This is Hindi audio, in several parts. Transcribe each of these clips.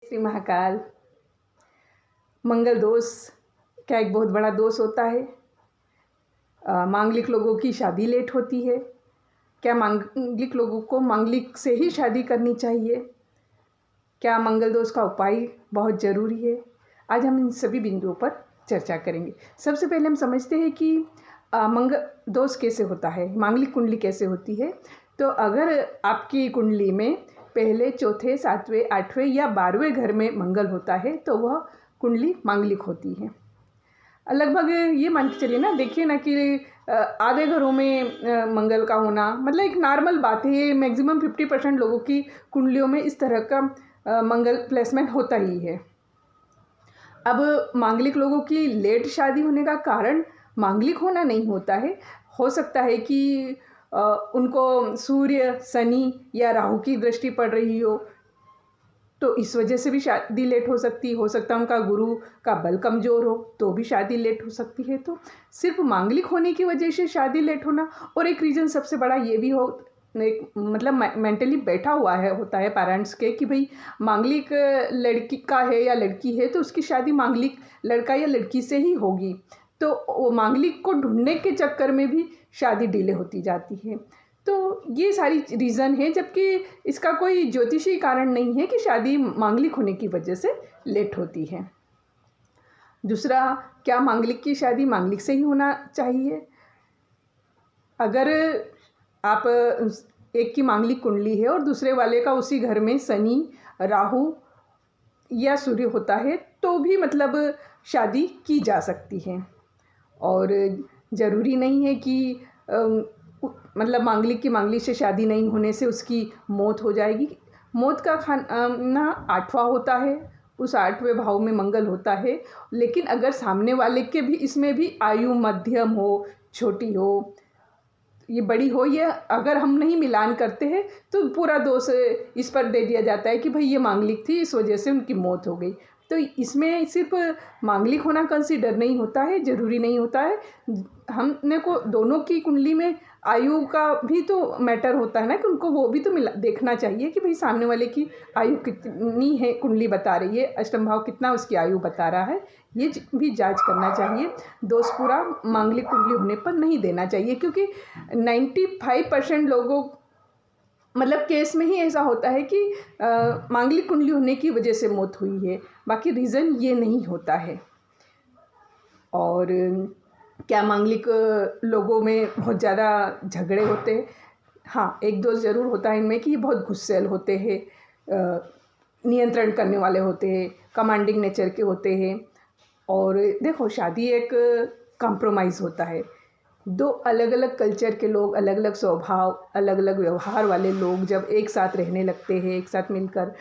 श्री महाकाल। मंगल दोष क्या एक बहुत बड़ा दोष होता है? मांगलिक लोगों की शादी लेट होती है। क्या मांगलिक लोगों को मांगलिक से ही शादी करनी चाहिए? क्या मंगल दोष का उपाय बहुत ज़रूरी है? आज हम इन सभी बिंदुओं पर चर्चा करेंगे। सबसे पहले हम समझते हैं कि मंगल दोष कैसे होता है, मांगलिक कुंडली कैसे होती है। तो अगर आपकी कुंडली में पहले, चौथे, सातवें, आठवें या 12वें घर में मंगल होता है तो वह कुंडली मांगलिक होती है। लगभग ये मान के चलिए ना, देखिए ना कि आधे घरों में मंगल का होना मतलब एक नॉर्मल बात है। ये मैक्सिमम 50% लोगों की कुंडलियों में इस तरह का मंगल प्लेसमेंट होता ही है। अब मांगलिक लोगों की लेट शादी होने का कारण मांगलिक होना नहीं होता है। हो सकता है कि उनको सूर्य, शनि या राहु की दृष्टि पड़ रही हो, तो इस वजह से भी शादी लेट हो सकती हो सकता है उनका गुरु का बल कमज़ोर हो तो भी शादी लेट हो सकती है। तो सिर्फ मांगलिक होने की वजह से शादी लेट होना, और एक रीज़न सबसे बड़ा ये भी हो, एक मतलब मेंटली बैठा हुआ है होता है पेरेंट्स के कि भाई मांगलिक लड़की का है या लड़की है तो उसकी शादी मांगलिक लड़का या लड़की से ही होगी। तो वो मांगलिक को ढूंढने के चक्कर में भी शादी डिले होती जाती है। तो ये सारी रीज़न है, जबकि इसका कोई ज्योतिषी कारण नहीं है कि शादी मांगलिक होने की वजह से लेट होती है। दूसरा, क्या मांगलिक की शादी मांगलिक से ही होना चाहिए? अगर आप एक की मांगलिक कुंडली है और दूसरे वाले का उसी घर में शनि, राहु या सूर्य होता है तो भी मतलब शादी की जा सकती है। और ज़रूरी नहीं है कि मतलब मांगलिक की मांगलिक से शादी नहीं होने से उसकी मौत हो जाएगी। मौत का खाना 8वां होता है, उस 8वें भाव में मंगल होता है। लेकिन अगर सामने वाले के भी इसमें भी आयु मध्यम हो, छोटी हो, ये बड़ी हो, ये अगर हम नहीं मिलान करते हैं तो पूरा दोष इस पर दे दिया जाता है कि भाई ये मांगलिक थी, इस वजह से उनकी मौत हो गई। तो इसमें सिर्फ मांगलिक होना कंसीडर नहीं होता है, ज़रूरी नहीं होता है। हमने को दोनों की कुंडली में आयु का भी तो मैटर होता है ना, कि उनको वो भी तो देखना चाहिए कि भाई सामने वाले की आयु कितनी है, कुंडली बता रही है, अष्टम भाव कितना उसकी आयु बता रहा है, ये भी जांच करना चाहिए। दोष पूरा मांगलिक कुंडली होने पर नहीं देना चाहिए, क्योंकि 95% लोगों मतलब केस में ही ऐसा होता है कि मांगलिक कुंडली होने की वजह से मौत हुई है, बाकी रीज़न ये नहीं होता है। और क्या मांगलिक लोगों में बहुत ज़्यादा झगड़े होते हैं? हाँ, एक दोष ज़रूर होता है इनमें कि ये बहुत गुस्सैल होते हैं, नियंत्रण करने वाले होते हैं, कमांडिंग नेचर के होते हैं। और देखो, शादी एक कॉम्प्रोमाइज़ होता है। दो अलग अलग कल्चर के लोग, अलग अलग स्वभाव, अलग अलग व्यवहार वाले लोग जब एक साथ रहने लगते हैं, एक साथ मिलकर,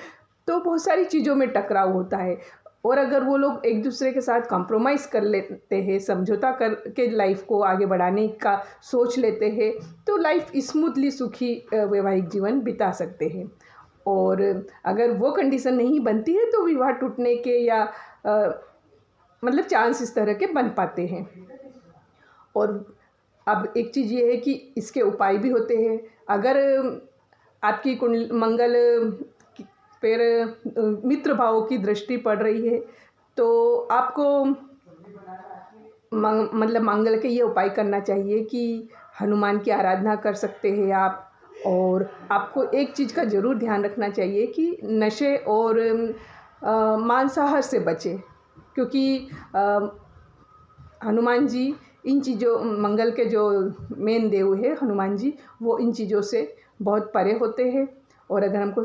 तो बहुत सारी चीज़ों में टकराव होता है। और अगर वो लोग एक दूसरे के साथ कॉम्प्रोमाइज़ कर लेते हैं, समझौता करके लाइफ को आगे बढ़ाने का सोच लेते हैं, तो लाइफ स्मूथली सुखी वैवाहिक जीवन बिता सकते हैं। और अगर वो कंडीशन नहीं बनती है तो विवाह टूटने के या मतलब चांस इस तरह के बन पाते हैं। और अब एक चीज़ ये है कि इसके उपाय भी होते हैं। अगर आपकी मंगल फिर मित्र भावों की दृष्टि पड़ रही है तो आपको मतलब मंगल के ये उपाय करना चाहिए कि हनुमान की आराधना कर सकते हैं आप। और आपको एक चीज़ का ज़रूर ध्यान रखना चाहिए कि नशे और मांसाहार से बचें, क्योंकि हनुमान जी इन चीज़ों, मंगल के जो मेन देव है हनुमान जी, वो इन चीज़ों से बहुत परे होते हैं। और अगर हमको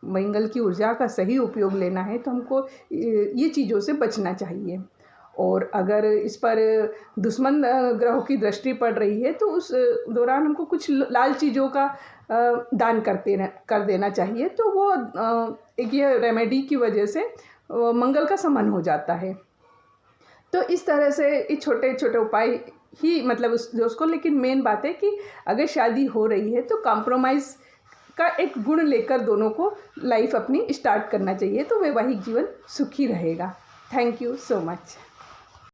मंगल की ऊर्जा का सही उपयोग लेना है तो हमको ये चीज़ों से बचना चाहिए। और अगर इस पर दुश्मन ग्रहों की दृष्टि पड़ रही है तो उस दौरान हमको कुछ लाल चीज़ों का दान कर देना चाहिए। तो वो एक ये रेमेडी की वजह से मंगल का समन हो जाता है। तो इस तरह से ये छोटे छोटे उपाय ही मतलब उस दोस्त को, लेकिन मेन बात है कि अगर शादी हो रही है तो कॉम्प्रोमाइज़ का एक गुण लेकर दोनों को लाइफ अपनी स्टार्ट करना चाहिए, तो वैवाहिक जीवन सुखी रहेगा। Thank you so much.